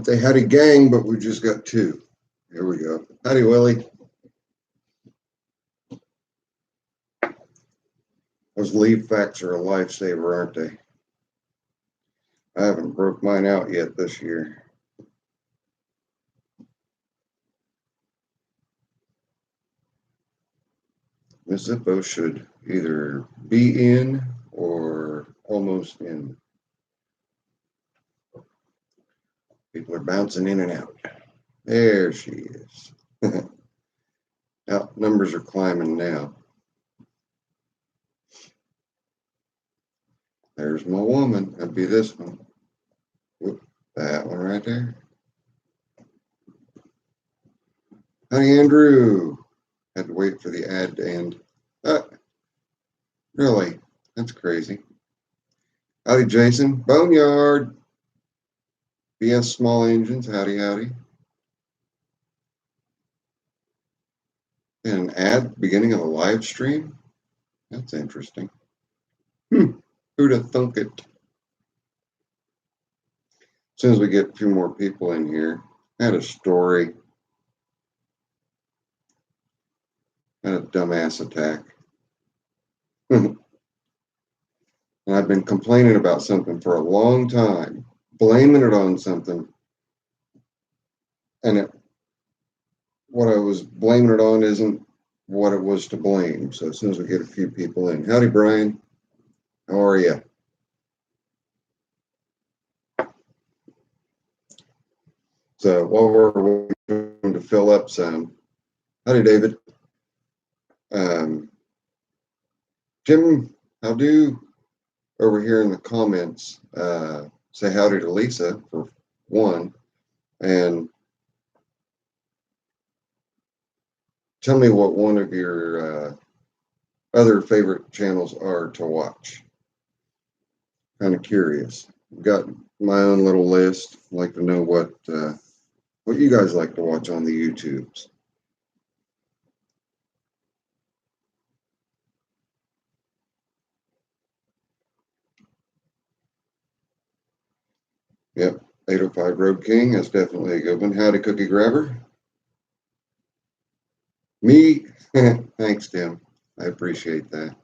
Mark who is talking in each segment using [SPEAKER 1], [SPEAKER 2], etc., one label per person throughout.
[SPEAKER 1] I'd say howdy gang, but we just got two. Here we go. Howdy, Willie. Those leaf facts are a lifesaver, aren't they? I haven't broke mine out yet this year. This Zippo should either be in or almost in. People are bouncing in and out. There she is. Now, numbers are climbing now. There's my woman. That'd be this one. Whoop, that one right there. Honey, Andrew. Had to wait for the ad to end. Really? That's crazy. Howdy, Jason. Boneyard. BS Small Engines. Howdy, howdy. And an ad beginning of a live stream? That's interesting. Who'd have thunk it? As soon as we get a few more people in here, I had a story. Had a dumbass attack. And I've been complaining about something for a long time, blaming it on something. And what I was blaming it on isn't what it was to blame. So as soon as we get a few people in. Howdy, Brian. How are you? So while we're waiting to fill up some, howdy, David. Jim, how do over here in the comments, say howdy to Lisa for one, and tell me what one of your other favorite channels are to watch. Kind of curious. I've got my own little list. I'd like to know what you guys like to watch on the YouTubes. Yep, 805 Road King. That's definitely a good one. Howdy, Cookie Grabber. Me? Thanks, Tim. I appreciate that.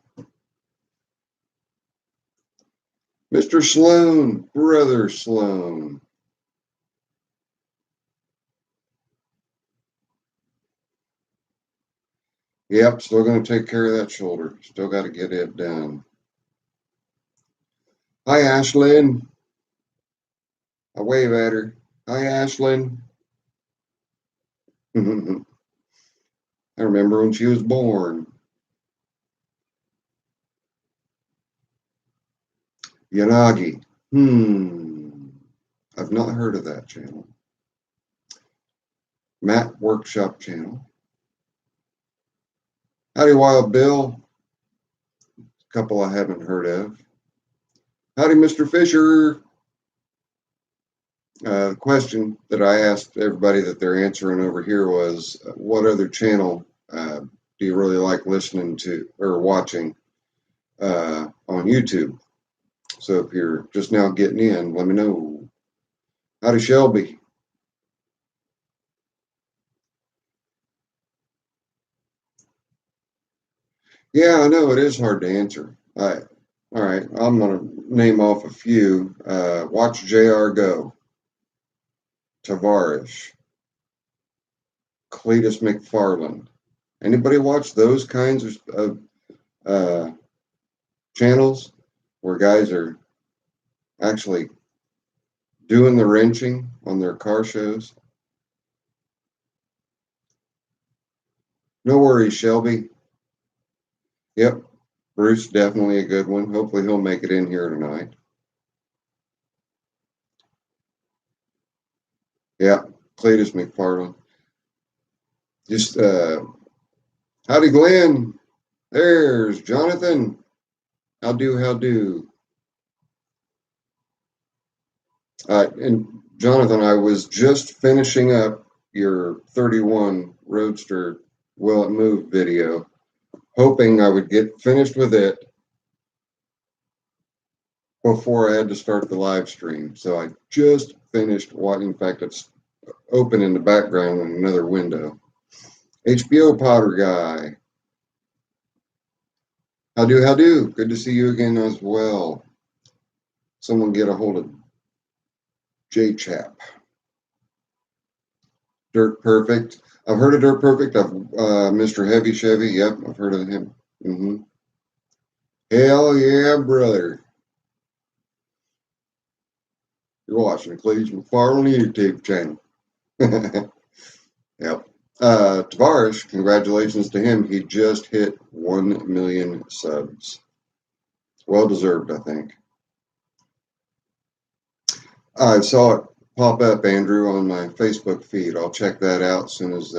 [SPEAKER 1] Mr. Sloan, Brother Sloan. Yep, still going to take care of that shoulder. Still got to get it done. Hi, Ashlyn. I wave at her. Hi, Ashlyn. I remember when she was born. Yanagi. I've not heard of that channel. Matt Workshop channel. Howdy, Wild Bill. A couple I haven't heard of. Howdy, Mr. Fisher. The question that I asked everybody that they're answering over here was, what other channel do you really like listening to or watching on YouTube? So if you're just now getting in, let me know. Howdy, Shelby. Yeah, I know it is hard to answer. All right, I'm going to name off a few. Watch JR Go. Tavares. Cletus McFarland. Anybody watch those kinds of channels where guys are actually doing the wrenching on their car shows? No worries, Shelby. Yep, Bruce, definitely a good one. Hopefully he'll make it in here tonight. Yeah, Cletus McFarland. Just, howdy, Glenn. There's Jonathan. How do. And Jonathan, I was just finishing up your 31 Roadster Will It Move video, hoping I would get finished with it before I had to start the live stream. So I just finished watching. In fact, it's open in the background in another window. HBO Powder Guy. How do? Good to see you again as well. Someone get a hold of J Chap. Dirt Perfect. I've heard of Dirt Perfect. I've Mr. Heavy Chevy. Yep, I've heard of him. Hell yeah, brother. You're watching the Cleves McFarland YouTube channel. Yep. Tavares, congratulations to him. He just hit 1 million subs. Well deserved, I think. I saw it pop up, Andrew, on my Facebook feed. I'll check that out as soon as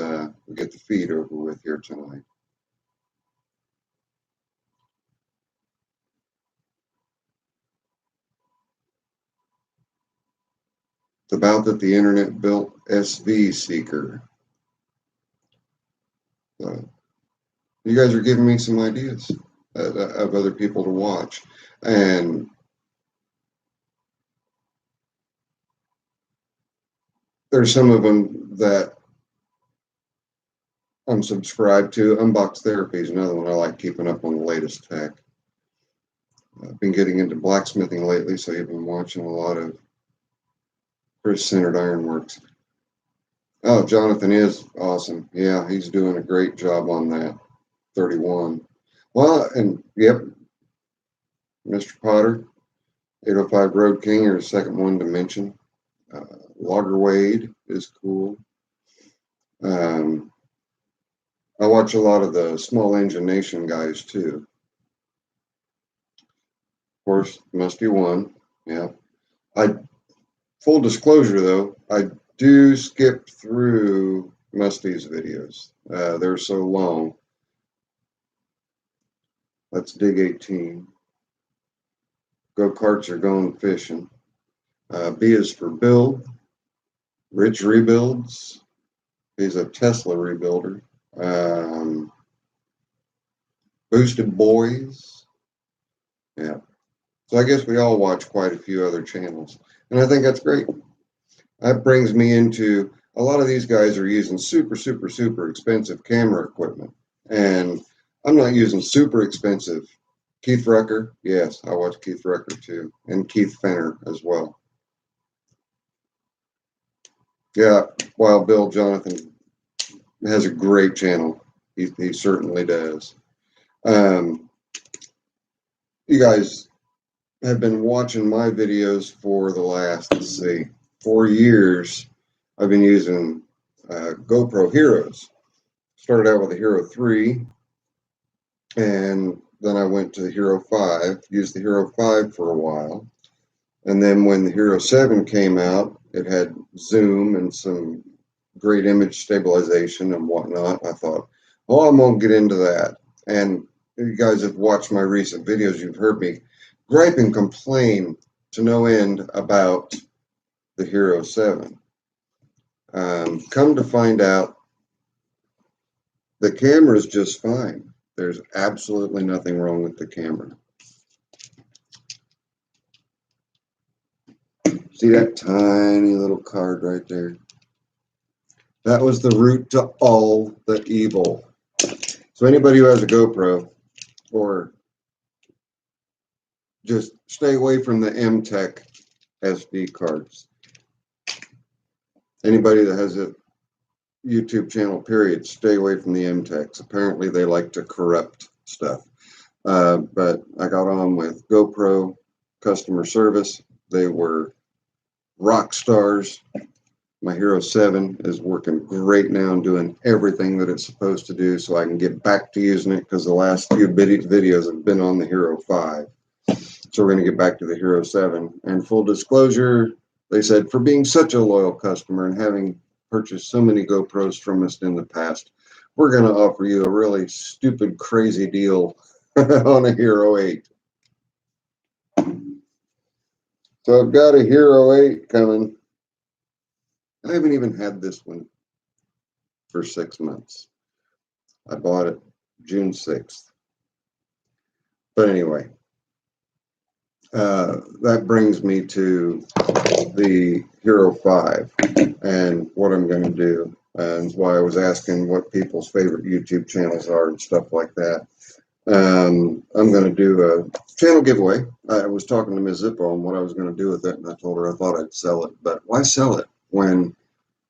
[SPEAKER 1] we get the feed over with here tonight. It's about that the internet built SV Seeker. So you guys are giving me some ideas of other people to watch. And there's some of them that I'm subscribed to. Unbox Therapy is another one I like, keeping up on the latest tech. I've been getting into blacksmithing lately, so I've been watching a lot of Chris-centered Ironworks. Oh, Jonathan is awesome. Yeah, he's doing a great job on that. 31. Well, and yep, Mr. Potter, 805 Road King, are the second one to mention. Logger Wade is cool. I watch a lot of the Small Engine Nation guys too. Of course, Musty One. Yeah. Full disclosure though, I do skip through Musty's videos. They're so long. Let's dig 18. Go-karts are going fishing. B is for Bill. Rich Rebuilds. He's a Tesla rebuilder. Boosted Boys. Yeah. So I guess we all watch quite a few other channels. And I think that's great. That brings me into a lot of these guys are using super, super, super expensive camera equipment. And I'm not using super expensive. Keith Rucker, yes, I watch Keith Rucker too. And Keith Fenner as well. Yeah, Wild Bill Jonathan has a great channel. He certainly does. You guys have been watching my videos for the last, 4 years. I've been using GoPro Heroes. Started out with a Hero 3, and then I went to the Hero 5, used the Hero 5 for a while. And then when the Hero 7 came out, it had zoom and some great image stabilization and whatnot. I thought, oh, I'm going to get into that. And you guys have watched my recent videos. You've heard me gripe and complain to no end about the Hero 7. Come to find out, the camera is just fine. There's absolutely nothing wrong with the camera. See that tiny little card right there? That was the root to all the evil. So anybody who has a GoPro, or just stay away from the M-Tech SD cards. Anybody that has a YouTube channel, period, stay away from the M-Techs. Apparently they like to corrupt stuff. But I got on with GoPro customer service. They were rock stars. My Hero 7 is working great now and doing everything that it's supposed to do, so I can get back to using it, because the last few videos have been on the Hero 5. So we're going to get back to the Hero 7. And full disclosure, they said, for being such a loyal customer and having purchased so many GoPros from us in the past, we're going to offer you a really stupid, crazy deal on a Hero 8. So I've got a Hero 8 coming. I haven't even had this one for 6 months. I bought it June 6th. But anyway, That brings me to the Hero 5 and what I'm going to do, and why I was asking what people's favorite YouTube channels are and stuff like that. I'm going to do a channel giveaway. I was talking to Ms. Zippo on what I was going to do with it, and I told her I thought I'd sell it. But why sell it when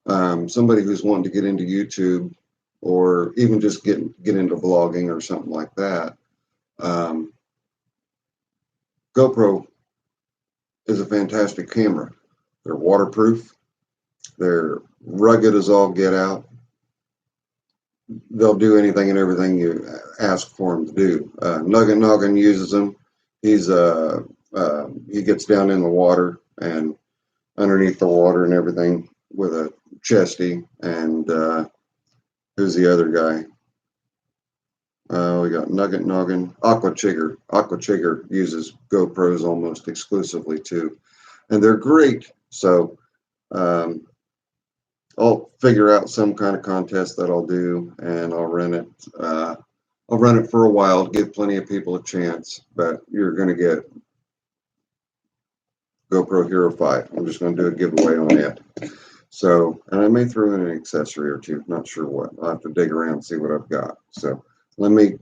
[SPEAKER 1] somebody who's wanting to get into YouTube or even just get into vlogging or something like that? GoPro is a fantastic camera. They're waterproof. They're rugged as all get out. They'll do anything and everything you ask for them to do. Nugget Noggin uses them. He gets down in the water and underneath the water and everything with a chesty. And who's the other guy? We got Nugget Noggin. Aqua Chigger. Aqua Chigger uses GoPros almost exclusively too, and they're great. So I'll figure out some kind of contest that I'll do, and I'll run it. I'll run it for a while, give plenty of people a chance, but you're going to get GoPro Hero 5. I'm just going to do a giveaway on it. So, and I may throw in an accessory or two, not sure what. I'll have to dig around and see what I've got. So let me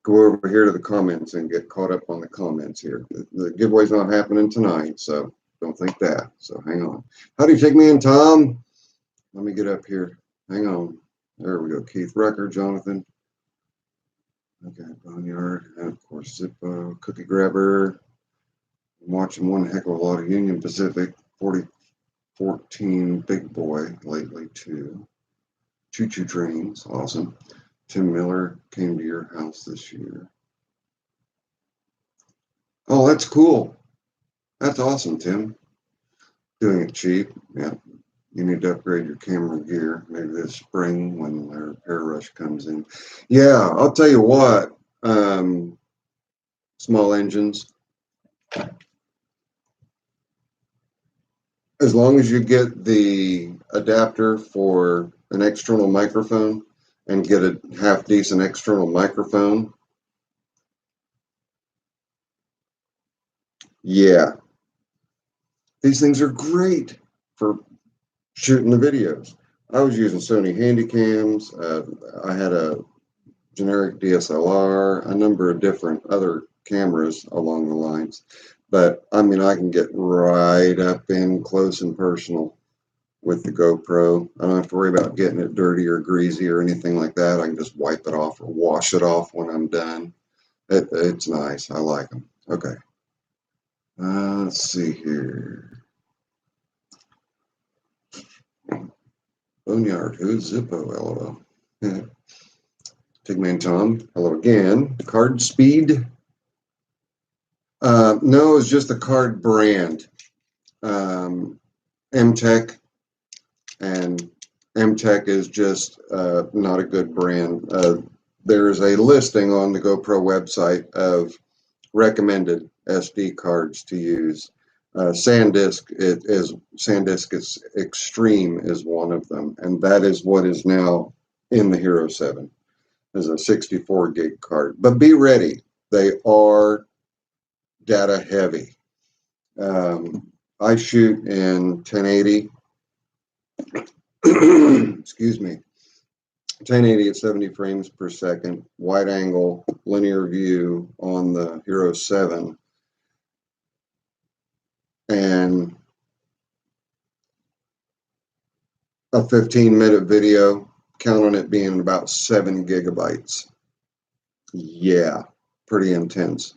[SPEAKER 1] go over here to the comments and get caught up on the comments here. The giveaway's not happening tonight, so don't think that. So hang on. How do you take me in, Tom? Let me get up here. Hang on. There we go. Keith Rucker, Jonathan. Okay, Boneyard, and of course Zippo, Cookie Grabber. I'm watching one heck of a lot of Union Pacific, 4014 Big Boy lately too. Choo Choo Trains, awesome. Tim Miller came to your house this year. Oh, that's cool. That's awesome, Tim. Doing it cheap, yeah. You need to upgrade your camera gear, maybe this spring when their air rush comes in. Yeah, I'll tell you what, small engines, as long as you get the adapter for an external microphone and get a half decent external microphone, yeah, these things are great for shooting the videos. I was using Sony Handycams. I had a generic DSLR, a number of different other cameras along the lines. But I mean, I can get right up in close and personal with the GoPro. I don't have to worry about getting it dirty or greasy or anything like that. I can just wipe it off or wash it off when I'm done. It's nice. I like them. Okay. Let's see here. Boneyard, who's Zippo? LOL. Tigman Tom, hello again. Card speed? No, it's just the card brand. MTech, and MTech is just not a good brand. There's a listing on the GoPro website of recommended SD cards to use. SanDisk is Extreme is one of them, and that is what is now in the Hero 7 is a 64 gig card. But be ready, they are data heavy. I shoot in 1080. Excuse me. 1080 at 70 frames per second, wide angle, linear view on the Hero 7. And a 15-minute video, count on it being about 7 gigabytes. Yeah, pretty intense.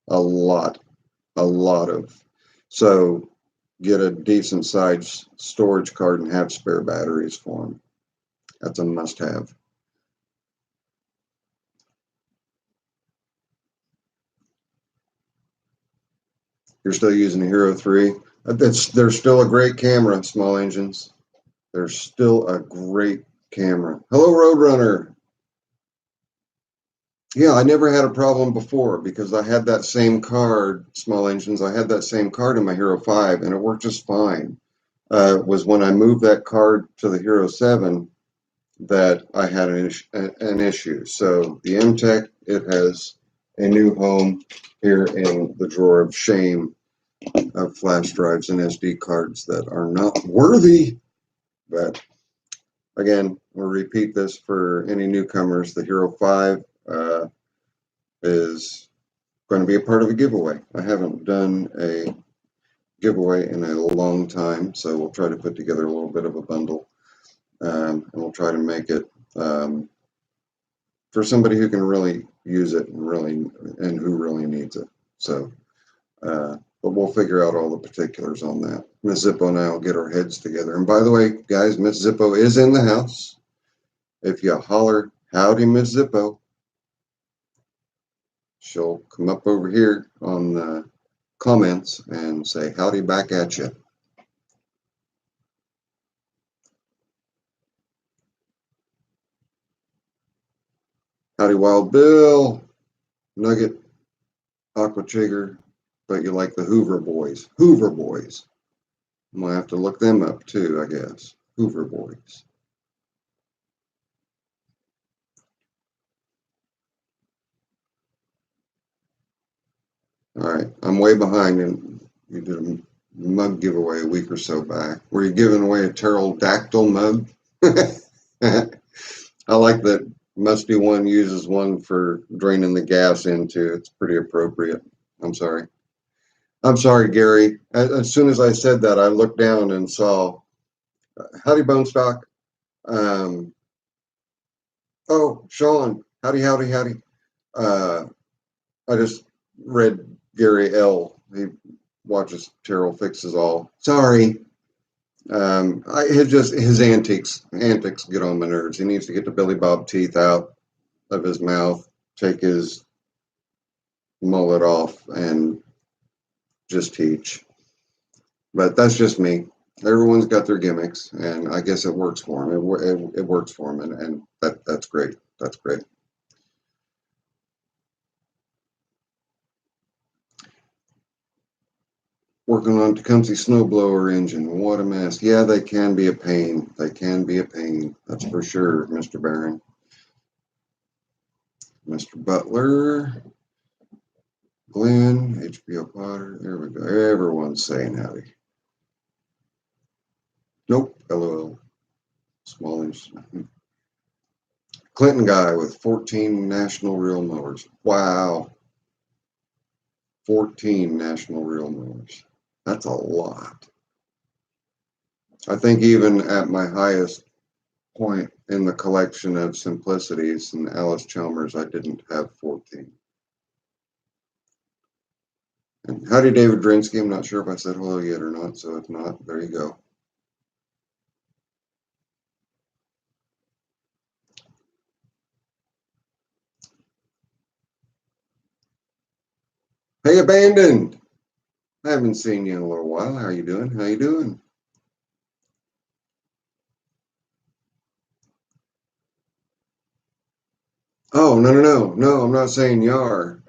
[SPEAKER 1] A lot of. So get a decent sized storage card and have spare batteries for them. That's a must-have. You're still using the Hero 3. They're still a great camera, small engines. They're still a great camera. Hello, Roadrunner. Yeah, I never had a problem before because I had that same card, small engines. I had that same card in my Hero 5 and it worked just fine. It was when I moved that card to the Hero 7 that I had an issue. So the MTech, it has a new home here in the drawer of shame of flash drives and SD cards that are not worthy. But again, we'll repeat this for any newcomers. The Hero 5 is going to be a part of a giveaway. I haven't done a giveaway in a long time, so we'll try to put together a little bit of a bundle, and we'll try to make it for somebody who can really use it and who really needs it. So, but we'll figure out all the particulars on that. Miss Zippo and I will get our heads together. And by the way, guys, Miss Zippo is in the house. If you holler, "Howdy, Miss Zippo," she'll come up over here on the comments and say howdy back at you. Howdy, Wild Bill, Nugget, Aqua Chigger, but you like the Hoover Boys. Hoover Boys. I'm going to have to look them up too, I guess. Hoover Boys. All right, I'm way behind, and you did a mug giveaway a week or so back. Were you giving away a pterodactyl mug? I like that Musty One uses one for draining the gas into. It's pretty appropriate. I'm sorry. I'm sorry, Gary. As soon as I said that, I looked down and saw, howdy, Bone Stock. Oh, Sean, howdy, howdy, howdy. I just read Gary L. He watches Terrell Fixes All. Sorry. His antics get on my nerves. He needs to get the Billy Bob teeth out of his mouth, take his mullet off, and just teach. But that's just me. Everyone's got their gimmicks, and I guess it works for him. It works for him, and that's great. That's great. Working on Tecumseh snowblower engine. What a mess. Yeah, they can be a pain. They can be a pain. That's for sure, Mr. Barron. Mr. Butler. Glenn, HBO Potter. There we go. Everyone's saying howdy. Nope. LOL. Smallish. Clinton guy with 14 national reel mowers. Wow. 14 national reel mowers. That's a lot. I think even at my highest point in the collection of simplicities and Alice Chalmers, I didn't have 14. And howdy, David Drinsky. I'm not sure if I said hello yet or not, so if not, there you go. Hey, Abandoned. I haven't seen you in a little while. How you doing? How you doing? Oh, no, I'm not saying you are.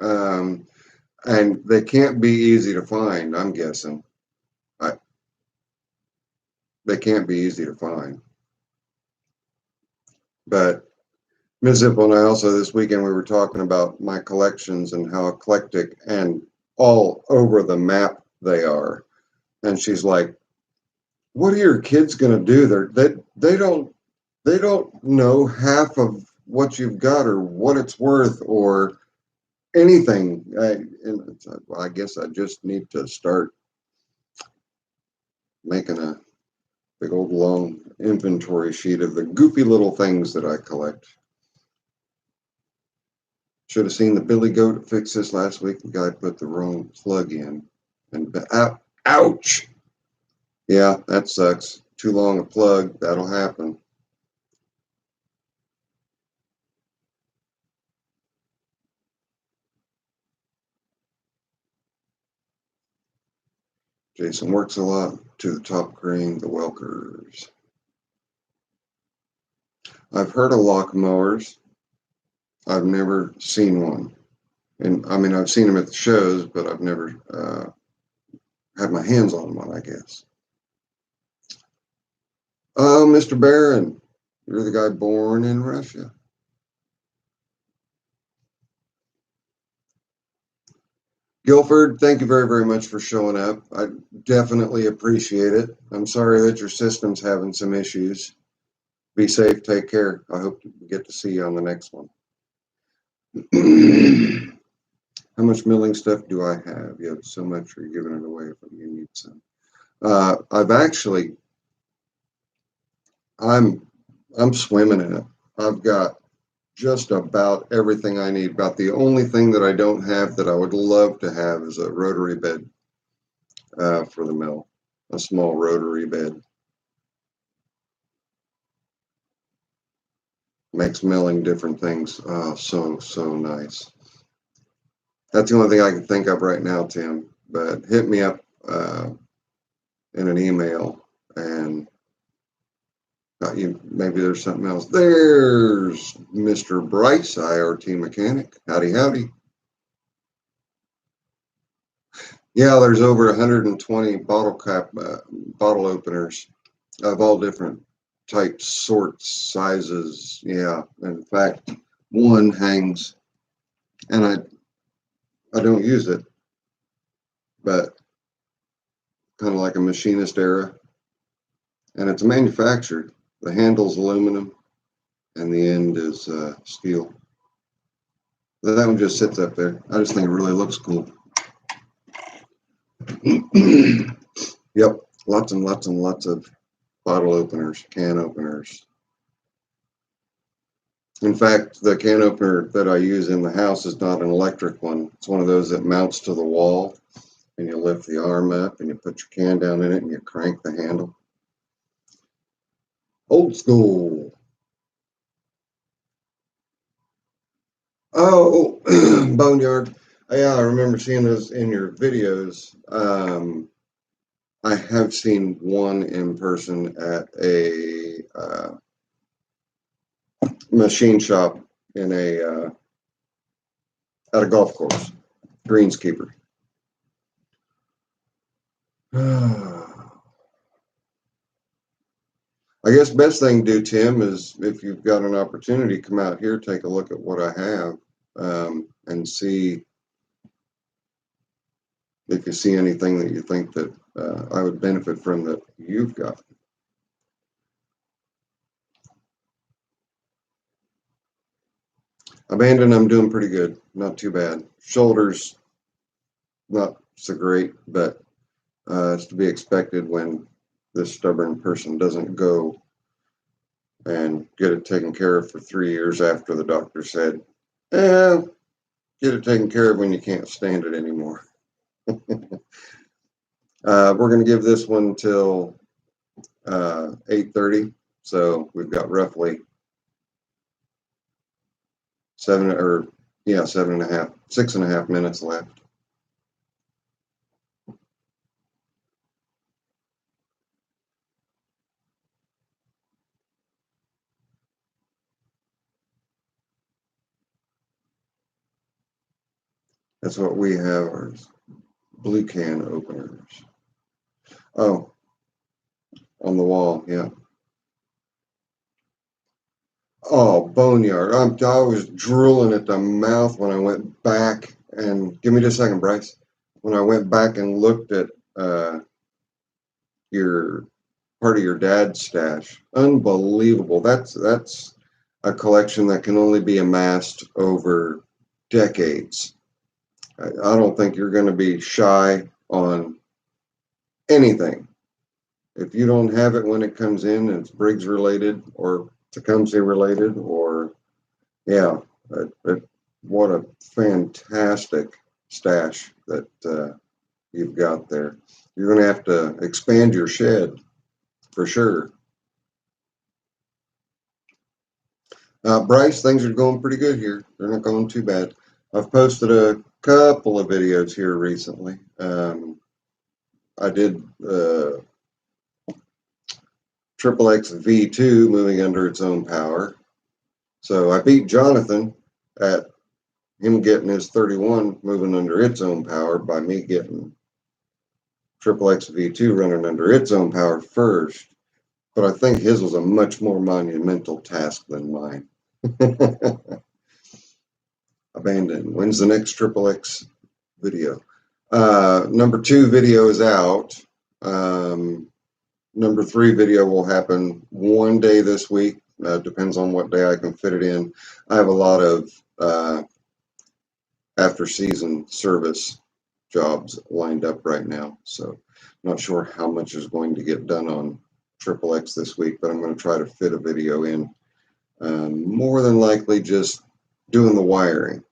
[SPEAKER 1] And they can't be easy to find, I'm guessing. They can't be easy to find. But Ms. Zippo and I also this weekend, we were talking about my collections and how eclectic and all over the map they are. And she's like, what are your kids going to do? They don't know half of what you've got or what it's worth or anything. I guess I just need to start making a big old long inventory sheet of the goofy little things that I collect. Should have seen the Billy Goat fix this last week. The guy put the wrong plug in. And ouch! Yeah, that sucks. Too long a plug. That'll happen. Jason works a lot to the top green, the Welkers. I've heard of lock mowers. I've never seen one. And I mean, I've seen them at the shows, but I've never had my hands on one, I guess. Oh, Mr. Barron, you're the guy born in Russia. Guilford, thank you very, very much for showing up. I definitely appreciate it. I'm sorry that your system's having some issues. Be safe, take care. I hope we get to see you on the next one. How much milling stuff do I have? You have so much, you're giving it away if you need some. I've actually, I'm swimming in it. I've got just about everything I need. About the only thing that I don't have that I would love to have is a rotary bed for the mill, a small rotary bed. Makes milling different things so nice. That's the only thing I can think of right now, Tim. But hit me up in an email and maybe there's something else. There's Mr. Bryce, IRT mechanic. Howdy, howdy. Yeah, there's over 120 bottle openers of all different types, sorts, sizes. Yeah, in fact, one hangs, and I don't use it, but kind of like a machinist era, and it's manufactured. The handle's aluminum, and the end is steel. That one just sits up there. I just think it really looks cool. Yep, lots and lots and lots of bottle openers, can openers. In fact, the can opener that I use in the house is not an electric one. It's one of those that mounts to the wall, and you lift the arm up and you put your can down in it and you crank the handle. Old school. Oh, Boneyard. Yeah, I remember seeing those in your videos. I have seen one in person at a machine shop in at a golf course, greenskeeper. I guess best thing to do, Tim, is if you've got an opportunity, come out here, take a look at what I have, and see if you see anything that you think that I would benefit from that you've got. Abandon, I'm doing pretty good. Not too bad. Shoulders, not so great, but it's to be expected when this stubborn person doesn't go and get it taken care of for 3 years after the doctor said, eh, get it taken care of when you can't stand it anymore. We're going to give this one till 8:30, so we've got roughly 6.5 minutes left. That's what we have, our blue can openers. Oh, on the wall, yeah. Oh, Boneyard. I was drooling at the mouth when I went back and give me just a second, Bryce. When I went back and looked at your part of your dad's stash, unbelievable. That's a collection that can only be amassed over decades. I don't think you're going to be shy on anything. If you don't have it when it comes in, and it's Briggs related or Tecumseh related, or yeah, what a fantastic stash that you've got there. You're going to have to expand your shed for sure. Bryce, things are going pretty good here. They're not going too bad. I've posted a couple of videos here recently. I did Triple X V2 moving under its own power. So I beat Jonathan at him getting his 31 moving under its own power by me getting Triple X V2 running under its own power first. But I think his was a much more monumental task than mine. Abandoned. When's the next Triple X video? Number 2 video is out. Number 3 video will happen one day this week. Depends on what day I can fit it in. I have a lot of after season service jobs lined up right now, so not sure how much is going to get done on Triple X this week, but I'm going to try to fit a video in. More than likely just doing the wiring.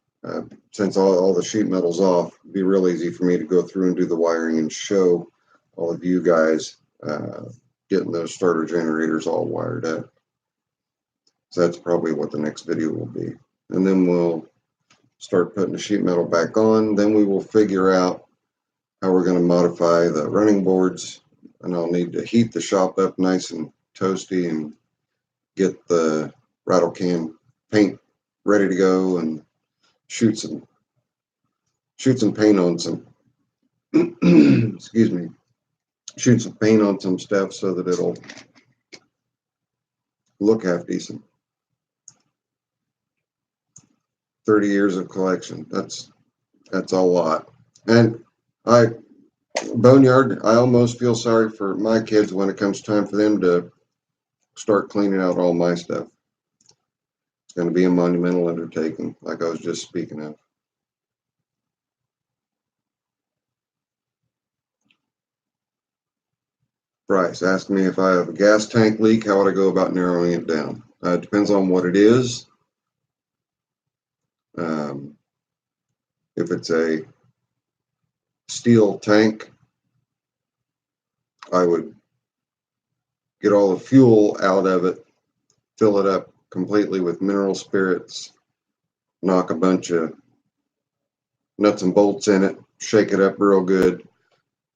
[SPEAKER 1] Since all the sheet metal's off, it'd be real easy for me to go through and do the wiring and show all of you guys getting those starter generators all wired up. So that's probably what the next video will be. And then we'll start putting the sheet metal back on. Then we will figure out how we're going to modify the running boards. And I'll need to heat the shop up nice and toasty and get the rattle can paint ready to go and shoot some paint on some excuse me, shoot some paint on some stuff so that it'll look half decent. 30 years of collection, that's a lot. And Boneyard, I almost feel sorry for my kids when it comes time for them to start cleaning out all my stuff. It's going to be a monumental undertaking, like I was just speaking of. Bryce asked me if I have a gas tank leak, how would I go about narrowing it down? It depends on what it is. If it's a steel tank, I would get all the fuel out of it, fill it up completely with mineral spirits, knock a bunch of nuts and bolts in it, shake it up real good,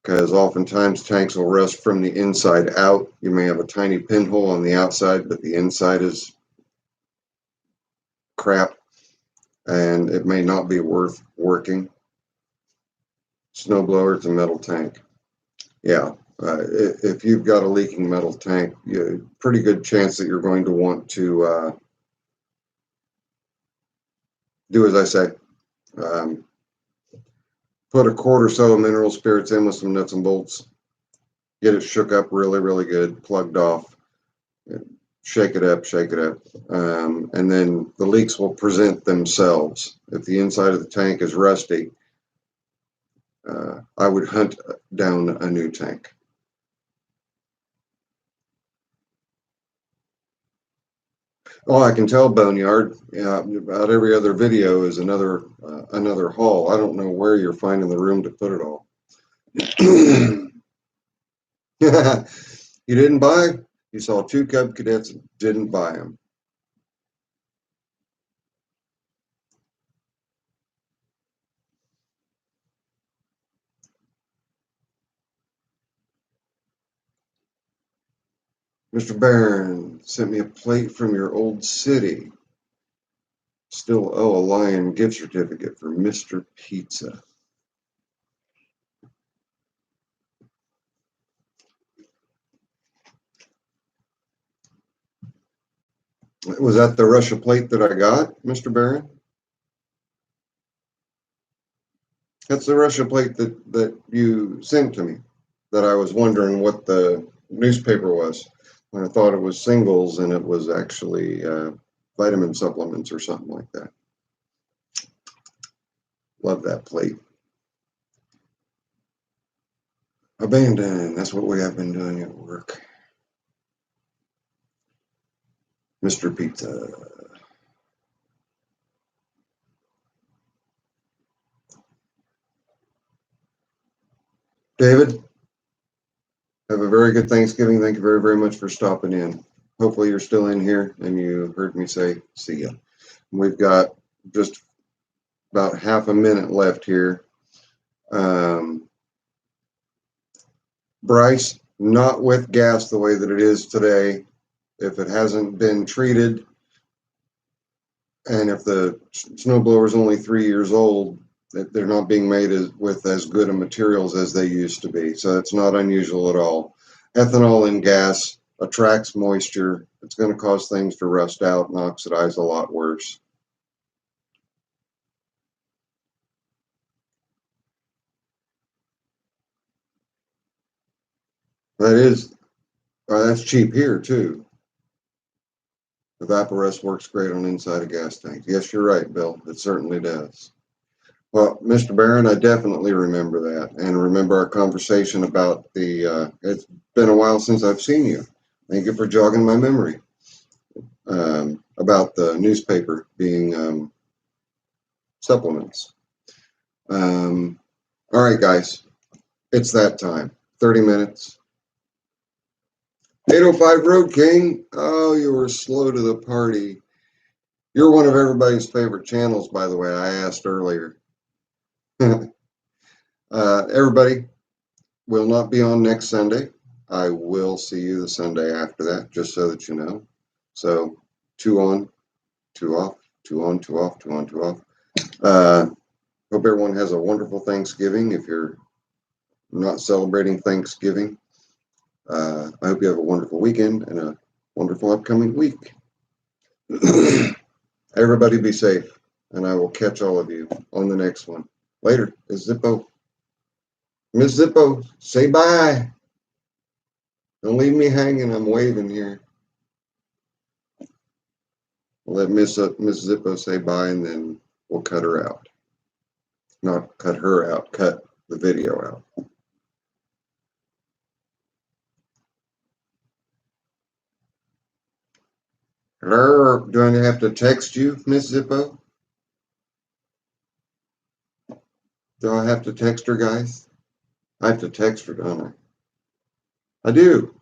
[SPEAKER 1] because oftentimes tanks will rust from the inside out. You may have a tiny pinhole on the outside, but the inside is crap, and it may not be worth working. Snowblower, it's a metal tank. Yeah, if you've got a leaking metal tank, pretty good chance that you're going to want to do as I say. Put a quart or so of mineral spirits in with some nuts and bolts. Get it shook up really, really good, plugged off. Shake it up, and then the leaks will present themselves. If the inside of the tank is rusty, I would hunt down a new tank. Oh, I can tell, Boneyard. Yeah, about every other video is another haul. I don't know where you're finding the room to put it all. You didn't buy? You saw 2 Cub Cadets and didn't buy them. Mr. Barron sent me a plate from your old city. Still owe a Lion gift certificate for Mr. Pizza. Was that the Russia plate that I got, Mr. Barron? That's the Russia plate that you sent to me, that I was wondering what the newspaper was. I thought it was singles, and it was actually vitamin supplements or something like that. Love that plate. Abandon, that's what we have been doing at work. Mr. Pizza. David, have a very good Thanksgiving. Thank you very, very much for stopping in. Hopefully you're still in here and you heard me say, see ya. We've got just about half a minute left here. Bryce, not with gas the way that it is today. If it hasn't been treated, and if the snowblower is only 3 years old, they're not being made with as good of materials as they used to be. So it's not unusual at all. Ethanol in gas attracts moisture. It's going to cause things to rust out and oxidize a lot worse. That's cheap here too. The Vaporous works great on inside a gas tank. Yes, you're right, Bill. It certainly does. Well, Mr. Barron, I definitely remember that, and remember our conversation about it's been a while since I've seen you. Thank you for jogging my memory about the newspaper being supplements. All right, guys, it's that time. 30 minutes. 805 Road King. Oh, you were slow to the party. You're one of everybody's favorite channels, by the way. I asked earlier. Everybody will not be on next Sunday. I will see you the Sunday after that, just so that you know. So 2 on, 2 off, 2 on, 2 off, 2 on, 2 off. Hope everyone has a wonderful Thanksgiving. If you're not celebrating Thanksgiving, I hope you have a wonderful weekend and a wonderful upcoming week. Everybody be safe, and I will catch all of you on the next one. Later. It's Zippo. Miss Zippo, say bye. Don't leave me hanging. I'm waving here. We'll let Miss Zippo say bye, and then we'll cut her out. Not cut her out, cut the video out. Hello, do I have to text you, Miss Zippo? Do I have to text her, guys? I have to text her, don't I? I do.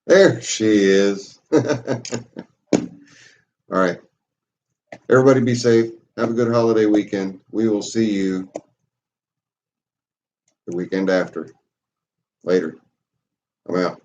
[SPEAKER 1] There she is. All right. Everybody be safe. Have a good holiday weekend. We will see you the weekend after. Later. I'm out.